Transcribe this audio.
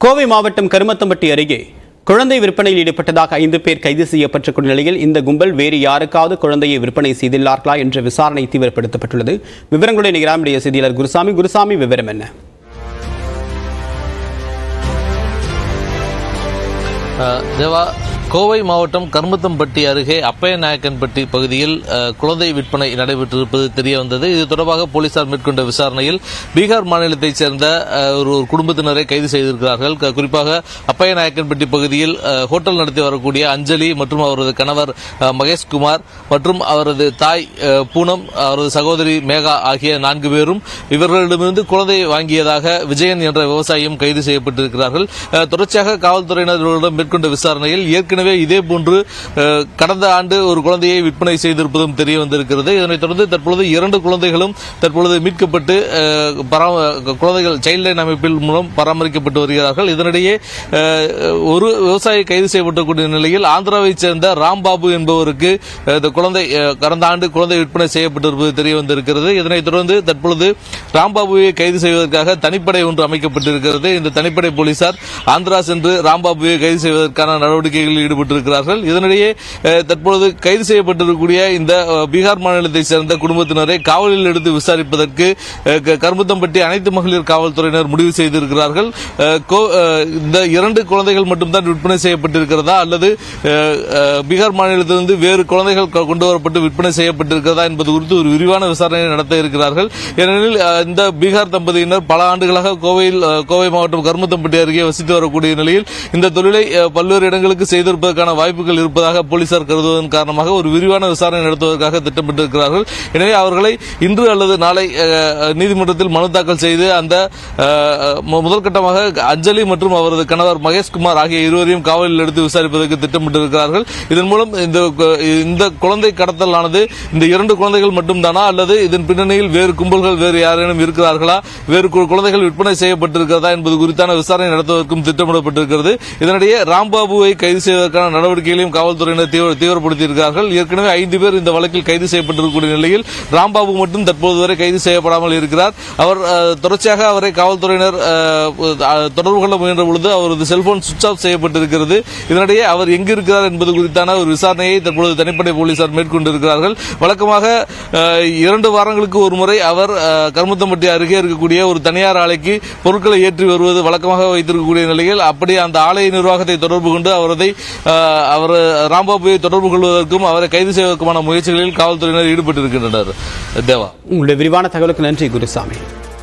கோவை மாவட்டம் கருமத்தம்பட்டி அருகே குழந்தை விற்பனையில் ஈடுபட்டதாக 5 பேர் கைது செய்யப்பட்டிருக்கும் நிலையில் இந்த கும்பல் வேறு யாருக்காவது குழந்தையை விற்பனை செய்துள்ளார்களா என்ற விசாரணை தீவிரப்படுத்தப்பட்டுள்ளது. விவரங்களுடைய நிகராமுடைய செய்தியாளர் குருசாமி விவரம் என்ன? தேவா, கோவை மாவட்டம் கருமத்தம்பட்டி அருகே அப்பையநாயக்கன்பட்டி பகுதியில் குழந்தை விற்பனை நடைபெற்றிருப்பது தெரிய வந்தது. இது தொடர்பாக போலீசார் மேற்கொண்ட விசாரணையில் பீகார் மாநிலத்தைச் சேர்ந்த ஒரு குடும்பத்தினரை கைது செய்திருக்கிறார்கள். குறிப்பாக அப்பையநாயக்கன்பட்டி பகுதியில் ஹோட்டல் நடத்தி வரக்கூடிய அஞ்சலி மற்றும் அவரது கணவர் மகேஷ்குமார் மற்றும் அவரது தாய் பூனம், அவரது சகோதரி மேகா ஆகிய 4 பேரும் இவர்களிடமிருந்து குழந்தையை வாங்கியதாக விஜயன் என்ற விவசாயியும் கைது செய்யப்பட்டிருக்கிறார்கள். தொடர்ச்சியாக காவல்துறையினர் மேற்கொண்ட விசாரணையில் ஏற்கனவே இதேபோன்று கடந்த ஆண்டு ஒரு குழந்தையை விற்பனை செய்திருப்பதும் தெரிய வந்திருக்கிறது. இதனைத் தொடர்ந்து தற்பொழுது 2 குழந்தைகளும் தற்பொழுது மீட்கப்பட்டு குழந்தைகள் சைல்ட் லைன் அமைப்பில் மூலம் பராமரிக்கப்பட்டு வருகிறார்கள். இதனிடையே ஒரு விவசாயி கைது செய்யப்பட்டக்கூடிய நிலையில் ஆந்திராவைச் சேர்ந்த ராம்பாபு என்பவருக்கு இந்த குழந்தை கடந்த ஆண்டு குழந்தை விற்பனை செய்யப்பட்டிருப்பது தெரிய வந்திருக்கிறது. இதனைத் தொடர்ந்து தற்பொழுது ராம்பாபுவை கைது செய்வதற்காக தனிப்படை ஒன்று அமைக்கப்பட்டிருக்கிறது. இந்த தனிப்படை போலீசார் ஆந்திரா சென்று ராம்பாபுவை கைது செய்வதற்கான நடவடிக்கைகளில் ஈடுபட்டிருக்கிறார்கள். இதனிடையே தற்பொழுது கைது செய்யப்பட்டிருக்கக்கூடிய இந்த பீகார் மாநிலத்தைச் சேர்ந்த குடும்பத்தினரை காவலில் எடுத்து விசாரிப்பதற்கு கருமத்தம்பட்டி அனைத்து மகளிர் காவல்துறையினர் முடிவு செய்திருக்கிறார்கள். இந்த 2 குழந்தைகள் மட்டும்தான் விற்பனை செய்யப்பட்டிருக்கிறதா அல்லது பீகார் மாநிலத்திலிருந்து வேறு குழந்தைகள் கொண்டு வரப்பட்டு விற்பனை செய்யப்பட்டிருக்கிறதா என்பது குறித்து ஒரு விரிவான விசாரணையை நடத்த இருக்கிறார்கள். ஏனெனில் இந்த பீகார் தம்பதியினர் பல ஆண்டுகளாக கோவை மாவட்டம் கருமத்தம்பட்டி அருகே வசித்து வரக்கூடிய நிலையில் இந்த தொழிலை பல்வேறு இடங்களுக்கு செய்திருப்பதற்கான வாய்ப்புகள் இருப்பதாக போலீசார் கருதுவதன் காரணமாக ஒரு விரிவான விசாரணை நடத்துவதற்காக திட்டமிட்டிருக்கிறார்கள். எனவே அவர்களை இன்று அல்லது நாளை நீதிமன்றத்தில் மனு தாக்கல் செய்து அந்த முதற்கட்டமாக அஞ்சலி மற்றும் அவரது கணவர் மகேஷ்குமார் ஆகிய இருவரையும் காவலில் எடுத்து விசாரிப்பதற்கு திட்டமிட்டிருக்கிறார்கள். இதன் மூலம் இந்த குழந்தை கடத்தலானது இந்த 2 குழந்தைகள் மட்டும்தானா அல்லது இதன் பின்னணியில் வேறு கும்பல்கள் வேறு யாரேனும் இருக்கிறார்களா, வேறு குழந்தைகள் விற்பனை செய்யப்பட்டிருக்கிறதா என்பது குறித்தான விசாரணை நடத்துவதற்கும் திட்டமிடப்பட்டிருக்கிறது. இதனிடையே ராம்பாபுவை கைது செய்வதற்கான நடவடிக்கைகளையும் காவல்துறையினர் தீவிரப்படுத்தியிருக்கிறார்கள். ஏற்கனவே 5 பேர் இந்த வழக்கில் கைது செய்யப்பட்டிருக்கக்கூடிய நிலையில் ராம்பாபு மட்டும் தற்போது வரை கைது செய்யப்படாமல் இருக்கிறார். அவர் தொடர்ச்சியாக அவரை காவல்துறையினர் தொடர்பு கொள்ள முயன்ற பொழுது அவரது செல்போன் சுவிட்ச் ஆஃப் செய்யப்பட்டிருக்கிறது. இதனிடையே அவர் எங்கு இருக்கிறார் என்பது குறித்தான ஒரு விசாரணையை தற்பொழுது தனிப்படை போலீசார் மேற்கொண்டிருக்கிறார்கள். வழக்கமாக 2 வாரங்களுக்கு ஒரு முறை அவர் கருமத்தம்பட்டி அருகே இருக்கக்கூடிய ஒரு தனியார் ஆலைக்கு பொருட்களை ஏற்றி வருவது வழக்கமாக வைத்திருக்கக்கூடிய நிலையில் அப்படி அந்த ஆலை நிர்வாகத்தை தொடர்பு கொண்டு அவர் ராம்பாபுவை தொடர்பு கொள்வதற்கும் அவரை கைது செய்வதற்குமான முயற்சிகளில் காவல்துறையினர் ஈடுபட்டிருக்கின்றனர். தேவா, உங்களுடைய விரிவான தகவலுக்கு நன்றி குருசாமி.